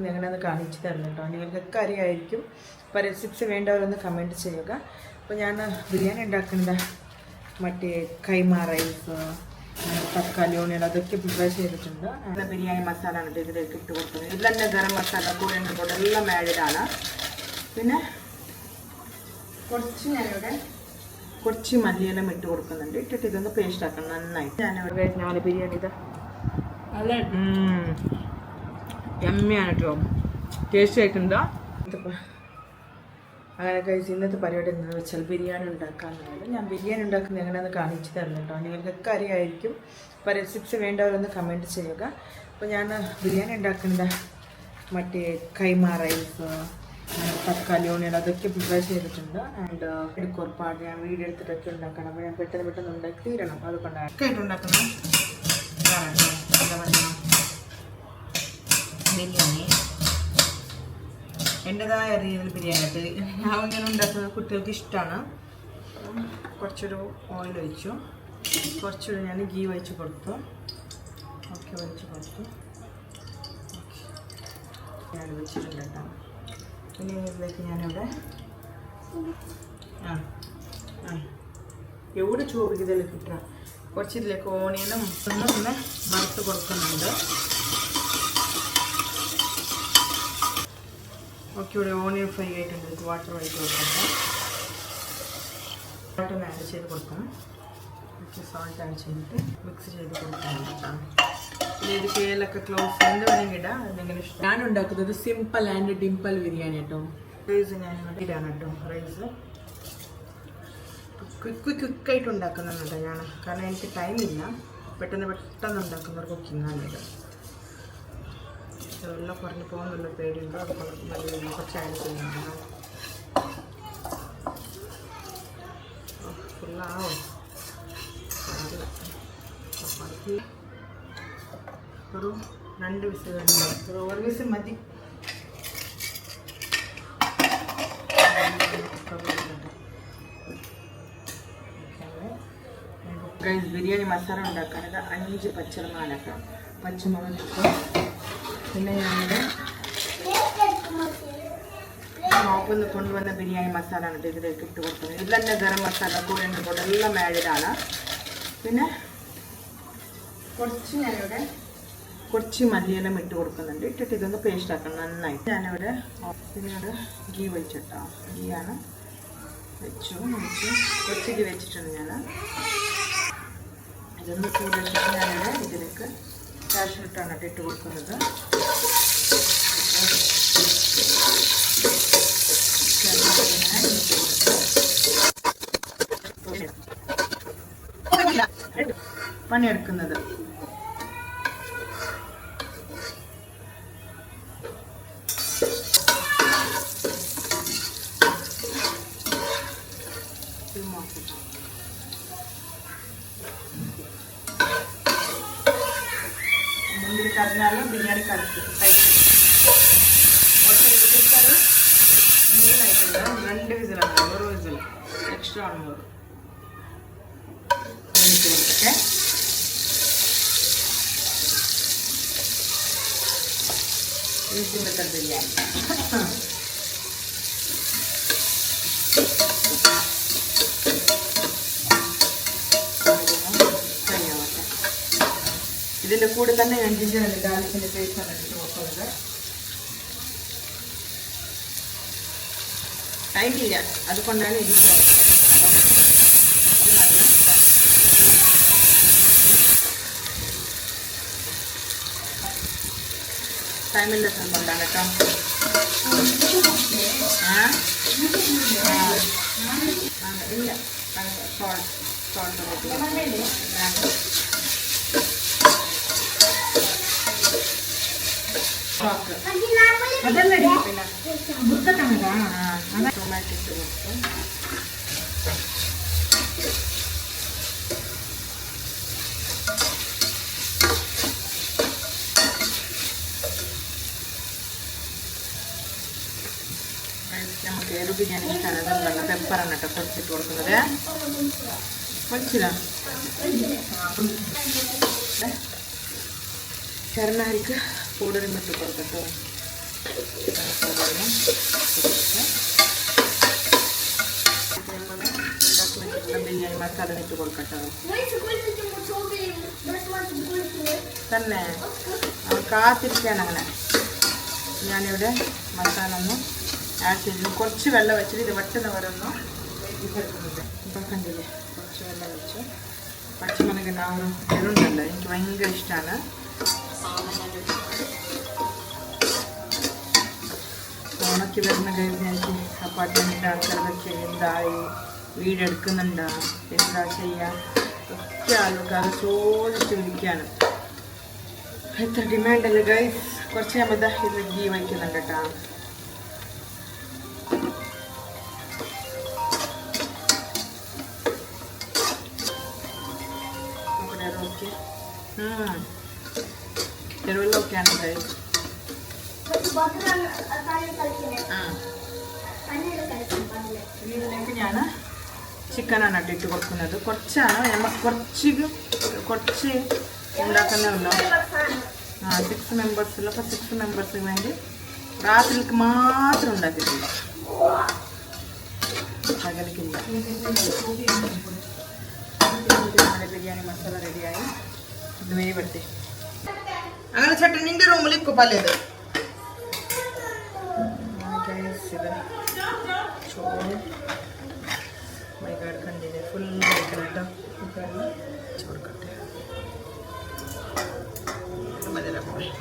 നിങ്ങളൊന്ന് കാണിച്ചു തരണം കേട്ടോ. നിങ്ങൾക്കൊക്കെ അറിയായിരിക്കും. അപ്പോൾ റെസിപ്സ് വേണ്ടവരൊന്ന് കമൻറ്റ് ചെയ്യുക. അപ്പോൾ ഞാൻ ബിരിയാണി ഉണ്ടാക്കേണ്ട മറ്റേ കൈമ റൈസ്, തക്കാളി ഓണിയൻ അതൊക്കെ പ്രിപ്പയർ ചെയ്തിട്ടുണ്ട്. ബിരിയാണി മസാല ആണ് ഇതിലേക്ക് ഇട്ട് കൊടുക്കുന്നത്. ഇതിൽ തന്നെ ഗരം മസാല, കോഴിയുടെ കൂടെ എല്ലാം ആഡാണ്. പിന്നെ ഞാനിവിടെ കുറച്ച് മല്ലിയെല്ലാം ഇട്ട് കൊടുക്കുന്നുണ്ട്. ഇട്ടിട്ട് ഇതൊന്ന് പേസ്റ്റ് ആക്കണം നന്നായിട്ട്. ഞാനിവിടെ ബിരിയാണി ഇതാ എമ്മയാണ് കേട്ടോ, ടേസ്റ്റ് ആയിട്ടുണ്ടോ. അങ്ങനെ കഴിച്ച് ഇന്നത്തെ പരിപാടി എന്താണെന്ന് വെച്ചാൽ ബിരിയാണി ഉണ്ടാക്കാമെന്നുള്ളത്. ഞാൻ ബിരിയാണി ഉണ്ടാക്കുന്നത് എങ്ങനെയാണെന്ന് കാണിച്ചു തരണം കേട്ടോ. നിങ്ങൾക്കൊക്കെ അറിയായിരിക്കും. അപ്പോൾ റെസിപ്സ് വേണ്ടവരൊന്ന് കമൻറ്റ് ചെയ്യുക. അപ്പോൾ ഞാൻ ബിരിയാണി ഉണ്ടാക്കേണ്ട മറ്റേ കൈമ റൈസ്, തക്കാളി ഓണിയൻ അതൊക്കെ പ്രിപ്പയർ ചെയ്തിട്ടുണ്ട്. ആൻഡ് എടുക്കുറപ്പാട് ഞാൻ വീഡിയോ എടുത്തിട്ടൊക്കെ ഉണ്ടാക്കണം. അപ്പോൾ ഞാൻ പെട്ടെന്ന് ഉണ്ടാക്കി തീരണം. അതുകൊണ്ടാണ് ഒക്കെ ആയിട്ട് ഉണ്ടാക്കണം ബിരിയാണി. എൻ്റെതായ രീതിയിൽ ബിരിയാണി ആയിട്ട് ഞാൻ ഇങ്ങനെ ഉണ്ടാക്കുന്നത് കുട്ടികൾക്ക് ഇഷ്ടമാണ്. കുറച്ചൊരു ഓയിൽ ഒഴിച്ചു, കുറച്ചൊരു ഞാൻ ഗീ ഒഴിച്ച് കൊടുത്തു. ഓക്കെ, ഒഴിച്ച് കൊടുത്തു. ഞാൻ വെച്ചിട്ടുണ്ട് കേട്ടോ. പിന്നെ ഇതിലേക്ക് ഞാനിവിടെ എവിടെ ചോദിക്കുന്നതിലേക്ക് കിട്ടുക കുറച്ച് ഇതിലേക്ക് ഓണിയനും പിന്നെ വറുത്ത് കൊടുക്കുന്നുണ്ട്. ഓക്കെ, ഇവിടെ ഓണിയൻ ഫ്രൈ ആയിട്ടുണ്ട്. വാട്ടർ ഒഴിച്ച് കൊടുക്കണം. വാട്ടർ ആഡ് ചെയ്ത് കൊടുക്കണം. ഓക്കെ, സോൾട്ട് ആഡ് ചെയ്തിട്ട് മിക്സ് ചെയ്ത് കൊടുക്കണം. പിന്നെ ഇത് ഏലൊക്കെ ക്ലോസ് എന്ത് വേണമെങ്കിൽ ഇടാം. എന്തെങ്കിലും ഇഷ്ടം. ഞാൻ ഉണ്ടാക്കുന്നത് സിമ്പിൾ ആൻഡ് ഡിംപിൾ ബിരിയാണി കേട്ടോ. റൈസ് ഞാനിവിടെ ഇടാണ് കേട്ടോ. റൈസ് ക്വിക്കായിട്ട് ഉണ്ടാക്കുന്നുണ്ട് ഞാൻ, കാരണം എനിക്ക് ടൈമില്ല. പെട്ടെന്ന് ഉണ്ടാക്കുന്ന ഒരു കുക്കിങ്ങാണ് ഇത്. വെള്ളം കുറഞ്ഞ് പോകുന്നുള്ള പേടിയുണ്ടോ, അത് നല്ല കുറച്ച് ആഡ് ചെയ്യുന്നുണ്ട്. ഫുള്ളാവോ ഒരു 2 വിസിൽ വേണ്ട, ഒരു വിസിൽ മതി. ബിരിയാണി മസാല ഉണ്ടാക്കാനത് 5 പച്ചമുളകാണ്. പച്ചമുളക് ഇട്ടു. പിന്നെ ഞാനിവിടെ ഷോപ്പിൽ നിന്ന് കൊണ്ടുവന്ന ബിരിയാണി മസാല ആണ് ഇതിലേക്ക് ഇട്ട് കൊടുക്കുന്നത്. ഇതിൽ തന്നെ ഗരം മസാല, കോഴിയുടെ കൂടെ എല്ലാം ആഡാണ്. പിന്നെ ഞാനിവിടെ കുറച്ച് മല്ലിയെല്ലാം ഇട്ട് കൊടുക്കുന്നുണ്ട്. ഇട്ടിട്ട് ഇതൊന്ന് പേസ്റ്റ് ആക്കണം നന്നായിട്ട്. ഞാനിവിടെ പിന്നീട് ഗീ വെച്ചിട്ടോ. ഗീയാണ് വെച്ചു. കുറച്ച് ഗീ വെച്ചിട്ടുണ്ട് ഞാൻ. ഇതൊന്ന് ചൂടിച്ചിട്ട് ഞാനിവിടെ ഇതിലേക്ക് കാഷ്നട്ടാണ് ഇട്ട് കൊടുക്കുന്നത്. പണിയെടുക്കുന്നത് മുന്തിരി കറിഞ്ഞാലും ബിരിയാണി കഴിക്കും. കുക്കർ നീളായിട്ടുണ്ട്. 2 വിസിലാണ്, ഒരു വിസിൽ എക്സ്ട്രാ ആണ്. കൊടുത്തിട്ട് മെത്തഡ് ബിരിയാണി. ഇതിൻ്റെ കൂടെ തന്നെ ഞാൻ ജിഞ്ചറിൻ്റെ ഗാർലിക്കിൻ്റെ പേസ്റ്റാണ് ഇട്ട് കൊടുക്കുന്നത്. ടൈമില്ല, അതുകൊണ്ടാണ് ഇത് ചേർക്കുന്നത്. ഇത് മതി. ടൈമിൻ്റെ സംബന്ധമാണ് കേട്ടോ. ഇല്ല, സോൾട്ട് അതല്ലടി പിന്നെ ബുദ്ധക്കണക്കാ. അതാ ടൊമാറ്റോ ഇട്ട് കൊടുത്തു. നമുക്ക് എരുതി ഞാൻ ഇഷ്ടമാണ്. പെപ്പറാണ് കേട്ടോ കുറച്ചിട്ട് കൊടുക്കുന്നത്. മനസ്സിലാണ് കരുനാരിക്ക് പൗഡറും ഇട്ട് കൊടുക്കട്ടോ. ബിരിയാണി മസാല ഇട്ട് കൊടുക്കട്ടോ തന്നെ കാത്തിരിക്കുകയാണ് അങ്ങനെ. ഞാനിവിടെ മസാല ഒന്ന് ആഡ് ചെയ്തു. കുറച്ച് വെള്ളം വെച്ചിട്ട് ഇത് വെട്ടുന്ന വരൊന്നും ഇതെടുക്കുന്നില്ല. ഇപ്പം കണ്ടില്ലേ, കുറച്ച് വെള്ളം വെച്ചു. പച്ചമുളകിൻ്റെ ആ ഒരു എരുണ്ടല്ലോ, എനിക്ക് ഭയങ്കര ഇഷ്ടമാണ്. ഓണയ്ക്ക് വരുന്ന കഴിഞ്ഞ് എനിക്ക് അപ്പാർട്ട്മെൻറ്റിൻ്റെ ആൾക്കാരൊക്കെ എന്തായി, വീടെടുക്കുന്നുണ്ടോ, എന്താ ചെയ്യുക ഒക്കെ ആൾക്കാർ ചോദിച്ച് വിളിക്കുകയാണ്. എത്ര ഡിമാൻഡല്ലേ ഗൈസ്. കുറച്ച് ഞാൻ ഇത് ഗീ വയ്ക്കുന്നുണ്ട് കേട്ടോ. എരുവെള്ളമൊക്കെയാണ് ഗൈസ്. ഇതിലേക്ക് ഞാൻ ചിക്കനാണ് ഇട്ട് കൊടുക്കുന്നത്. കുറച്ചാണ് നമുക്ക് കുറച്ച് ഉണ്ടാക്കുന്നല്ലോ. 6 മെമ്പേഴ്സുള്ള. അപ്പോൾ 6 മെമ്പേഴ്സിന് വേണ്ടി രാത്രിക്ക് മാത്രം ഉണ്ടാക്കിയിട്ടില്ല, പകലിക്കില്ല. നമ്മുടെ ബിരിയാണി മസാല റെഡിയായി. ഇത് വേവട്ടെ. അങ്ങനെ ചേട്ടൻ നിൻ്റെ റൂമിൽ പലത് ചോറ് വൈകാട് കണ്ടില്ലേ, ഫുൾ കഴിക്കണം കേട്ടോ. ചോറുക്കട്ടെ മധുരം പോയി.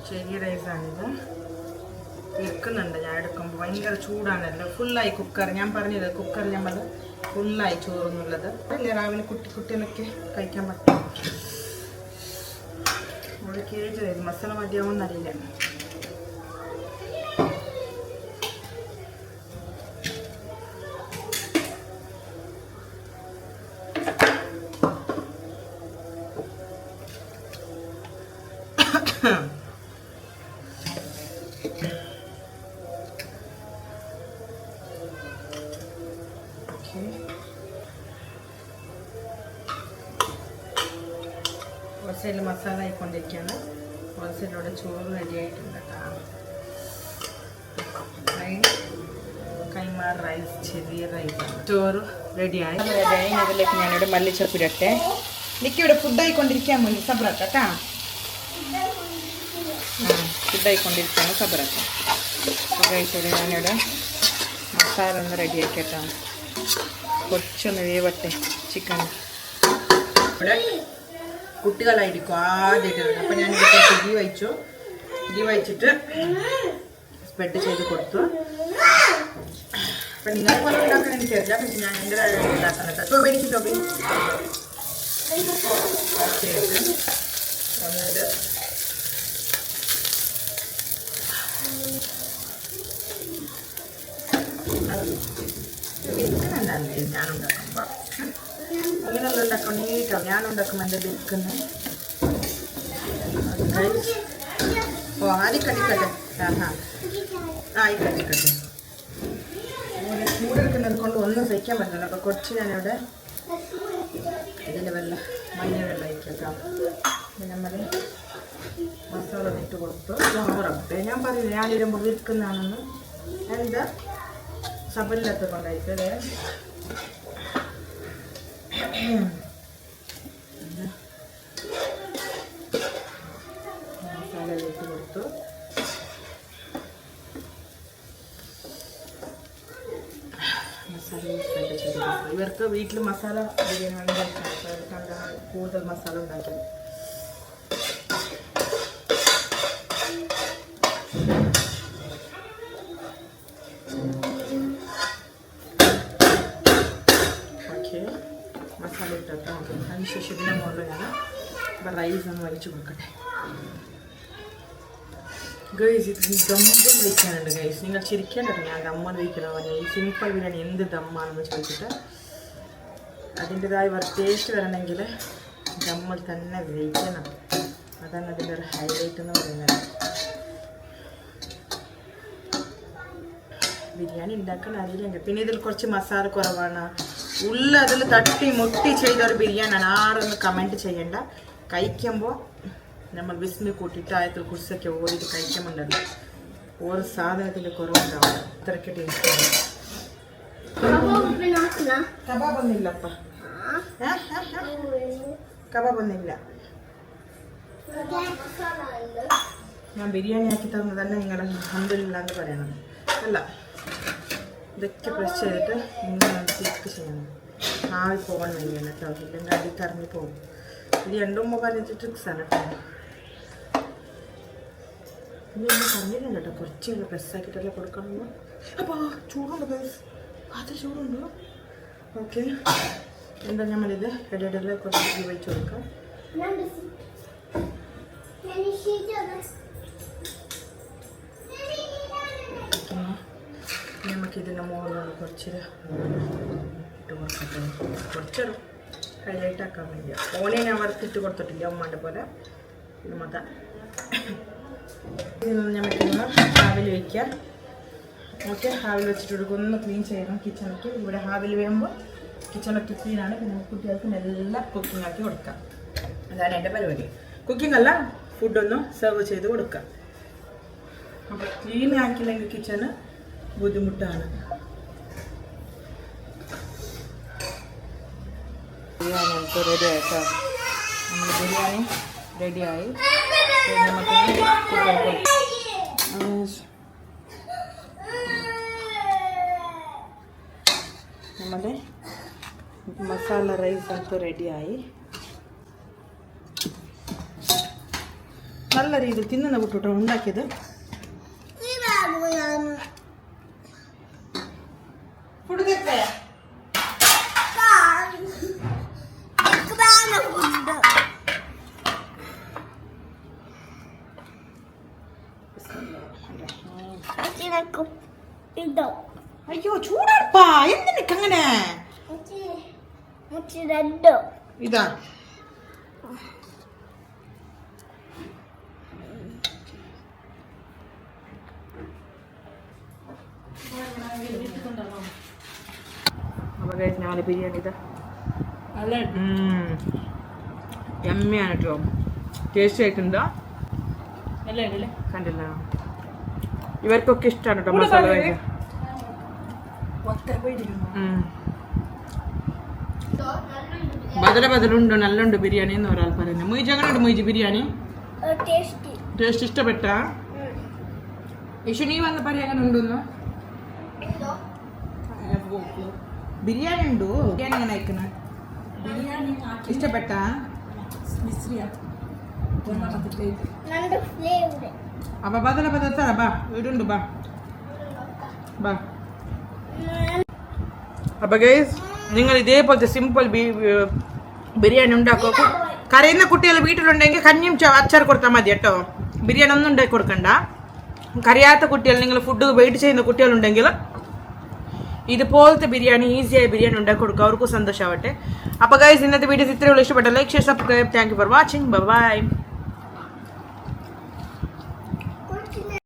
ചെറിയ റൈസാണിത്. വെക്കുന്നുണ്ട് ഞാൻ എടുക്കുമ്പോൾ. ഭയങ്കര ചൂടാണല്ലോ. ഫുള്ളായി കുക്കർ. ഞാൻ പറഞ്ഞത് കുക്കറിൽ നമ്മൾ ഫുള്ളായി ചോറൊന്നുള്ളത്. അല്ലേ രാവിലെ കുട്ടികളൊക്കെ കഴിക്കാൻ പറ്റും. അവിടെ കേട്ട് തരും. മസാല മതിയാവുമെന്നറിയില്ല. ഒരു സൈഡിൽ മസാല ആയിക്കൊണ്ടിരിക്കുകയാണ്, ഒരു സൈഡിലൂടെ ചോറ് റെഡി ആയിട്ടുണ്ട്. കൈമ റൈസ്, ചെറിയ റൈസാണ്. ചോറ് റെഡിയായി. ഇതിലേക്ക് ഞാനിവിടെ മല്ലിച്ചപ്പിടട്ടെ. എനിക്കിവിടെ ഫുഡായിക്കൊണ്ടിരിക്കാൻ വേണ്ടി സബ്രാക്കാട്ടാ. ഫുഡായിക്കൊണ്ടിരിക്കുകയാണ് സബ്രാക്ക. കഴിച്ചോടെ ഞാനിവിടെ മസാല ഒന്ന് റെഡി ആക്കിയിട്ടാ. കുറച്ചൊന്ന് വേവട്ടെ ചിക്കൻ. ഇവിടെ കുട്ടികളായിരിക്കും ആദ്യമായിട്ട്. അപ്പം ഞാനിവിടെ കുറച്ച് ഗീ വഹിച്ചിട്ട് സ്പ്രെഡ് ചെയ്ത് കൊടുത്തു. അപ്പം നിങ്ങളെ പോലെ ഉണ്ടാക്കാൻ എനിക്കറിയില്ല, പക്ഷെ ഞാൻ എൻ്റെ ഉണ്ടാക്കുന്നത് ടോബി ഞാനുണ്ടാക്കുമ്പോൾ അങ്ങനെയുള്ള ഉണ്ടാക്കാൻ നീട്ടാം. ഞാനുണ്ടാക്കുമ്പോൾ എൻ്റെ ബിൽക്കുന്ന ഓ ആദ്യം ആയിക്കട്ടെ. ചൂടെടുക്കുന്നത് കൊണ്ട് ഒന്നും സഹിക്കാൻ പറ്റില്ല. അപ്പോൾ കുറച്ച് ഞാനിവിടെ ഇതിൻ്റെ മഞ്ഞ വെള്ളം ഒഴിക്കാം. നമ്മൾ മസാല ഇട്ട് കൊടുത്തു. ചോറട്ടെ. ഞാൻ പറയില്ല ഞാനിടുമ്പോൾ വിൽക്കുന്നതാണെന്ന്. എന്താ സബലിനകത്ത് കൊണ്ടായിട്ടല്ലേ. മസാല ഇട്ട് കൊടുത്തു. ഇവർക്ക് വീട്ടിൽ മസാല ബിരിയാണി ഭയങ്കര ഇഷ്ടമാണ്. കൂടുതൽ മസാല ഉണ്ടാക്കി. മസാല ഇട്ടോ. അതിനുശേഷം ഇതിൻ്റെ മുകളിൽ ഞാൻ റൈസ് ഒന്ന് വലിച്ചു കൊടുക്കട്ടെ. ഗൈസ് ഇത് ദമ്മ് വയ്ക്കാനുണ്ട് ഗൈസ്. നിങ്ങൾ ചിരിക്കേണ്ടത് ഞാൻ ദമ്മ് വയ്ക്കണോ പറഞ്ഞാൽ ഈ സിമ്പിൾ ബിരിയാണി എന്ത് ദമ്മാണെന്ന് ചോദിച്ചിട്ട് അതിൻ്റെതായ ടേസ്റ്റ് വരണമെങ്കിൽ നമ്മൾ തന്നെ വേവിക്കണം. അതാണ് അതിൻ്റെ ഒരു ഹൈലൈറ്റ് എന്ന് പറയുന്നത്. ബിരിയാണി ഉണ്ടാക്കാൻ അറിയില്ലെങ്കിൽ പിന്നെ ഇതിൽ കുറച്ച് മസാല കുറവാണ്, ഉള്ള അതിൽ തട്ടി മുട്ടി ചെയ്തൊരു ബിരിയാണിയാണ്. ആരൊന്ന് കമൻറ്റ് ചെയ്യണ്ട. കഴിക്കുമ്പോൾ നമ്മൾ ബിസ്മി കൂട്ടിയിട്ട് ആയത്തിൽ കുറിച്ചൊക്കെ ഓടിയിട്ട് കഴിക്കുമ്പോണ്ടല്ലോ ഓരോ സാധനത്തിൻ്റെ കുറവുണ്ടാവും. അത്രയ്ക്ക് ടേസ്റ്റ്. കബാബ് ഒന്നുമില്ലപ്പ, കബാബ് ഒന്നുമില്ല. ഞാൻ ബിരിയാണി ആക്കി തന്നത് തന്നെ നിങ്ങൾ അൽഹംദുലില്ലാ എന്ന് പറയണം. അല്ല, ഇതൊക്കെ പ്രസ് ചെയ്തിട്ട് ഇങ്ങനെ തിക്ക് ചെയ്യണം. ആവി പോകാൻ വേണ്ടിയാണ് കേട്ടോ, ഇല്ലെങ്കിൽ അടി കറങ്ങി പോകും. ഇത് 2-3 ട്രിക്സാണ് കേട്ടോ. ഇതൊന്നും പറഞ്ഞില്ല കേട്ടോ, കുറച്ച് പ്രസ്സാക്കിയിട്ടല്ലേ കൊടുക്കണമെന്ന്. അപ്പോൾ ചൂടുണ്ട് ബസ്, അത് ചൂടുണ്ടോ? ഓക്കെ, എന്താ നമ്മളിത് ഇടയിടയിൽ കുറച്ച് വെച്ച് കൊടുക്കാം. നമുക്കിതിൻ്റെ മുകളിലുള്ള കുറച്ച് ഇട്ട് കൊടുക്കട്ടെ. കുറച്ചൊരു ഹൈലൈറ്റ് ആക്കാൻ വേണ്ടിയാണ്. ഓനെ ഞാൻ വറുത്തിട്ട് കൊടുത്തിട്ടില്ല ഉമ്മാൻ്റെ പോലെ. ഇത് മൊത്തം നമുക്കിന്ന് ഹാവിൽ വയ്ക്കാം. ഓക്കെ, ഹാവിൽ വെച്ചിട്ട് കൊടുക്കും. ഒന്ന് ക്ലീൻ ചെയ്യണം കിച്ചണൊക്കെ. ഇവിടെ ഹാവിൽ വരുമ്പോൾ കിച്ചണൊക്കെ ക്ലീനാണ്. പിന്നെ കുട്ടികൾക്ക് നല്ല കുക്കിംഗ് ആക്കി കൊടുക്കാം. അതാണ് എൻ്റെ പരിപാടി. കുക്കിംഗ് അല്ല, ഫുഡൊന്ന് സെർവ് ചെയ്ത് കൊടുക്കാം. അപ്പോൾ ക്ലീൻ ആക്കിയില്ലെങ്കിൽ കിച്ചണ് ബുദ്ധിമുട്ടാണ്. ബിരിയാണി നമുക്ക് റെഡി ആയിട്ടോ. നമ്മൾ ബിരിയാണി റെഡിയായി. നമുക്ക് നമ്മുടെ മസാല റൈസ് ഒക്കെ റെഡിയായി. നല്ല രീതിയിൽ തിന്നുന്ന വിട്ടിട്ടോ ഉണ്ടാക്കിയത്. അയ്യോ ചൂടാപ്പാ, എന്തിനൊക്കെ അങ്ങനെ? ഇതാ അപ്പോൾ ഗൈസ് ഞങ്ങൾ ബിരിയാണി ഇതാ എമ്മയാണ് കേട്ടോ. ടേസ്റ്റ് ആയിട്ടുണ്ടോ? കണ്ടില്ല, ഇവർക്കൊക്കെ ഇഷ്ടമാണ് കേട്ടോ മസാല റൈസ്. ബദലുണ്ടോ? നല്ലുണ്ട് ബിരിയാണി എന്ന് ഒരാൾ പറയുന്നത്. മൊയ്ജ് എങ്ങനെയുണ്ട് മൊയ്ജ് ബിരിയാണി? ടേസ്റ്റ് ഇഷ്ടപ്പെട്ട? യശു നീ വന്ന് പറയാ എങ്ങനെ ഉണ്ടെന്ന്. ബിരിയാണി ഉണ്ടോ? ബിരിയാണി എങ്ങനെ അയക്കണ? ഇഷ്ടപ്പെട്ട? അപ്പൊ ബദല ബാ ഇടുണ്ട് ബാ ബാ. അപ്പൊ ഗൈസ് നിങ്ങൾ ഇതേപോലത്തെ സിമ്പിൾ ബിരിയാണി ഉണ്ടാക്കുക. കരയുന്ന കുട്ടികൾ വീട്ടിലുണ്ടെങ്കിൽ കഞ്ഞിയും അച്ചാർ കൊടുത്താൽ മതി കേട്ടോ. ബിരിയാണി ഒന്നും ഉണ്ടാക്കി കൊടുക്കണ്ട. കരയാത്ത കുട്ടികൾ, നിങ്ങൾ ഫുഡ് വെയിറ്റ് ചെയ്യുന്ന കുട്ടികളുണ്ടെങ്കിൽ ഇതുപോലത്തെ ബിരിയാണി, ഈസിയായ ബിരിയാണി ഉണ്ടാക്കി കൊടുക്കുക. അവർക്കും സന്തോഷമാവട്ടെ. അപ്പോൾ ഗൈസ് ഇന്നത്തെ വീഡിയോസ് ഇത്രയുള്ള. ഇഷ്ടപ്പെട്ട like share subscribe. Thank you for watching. By.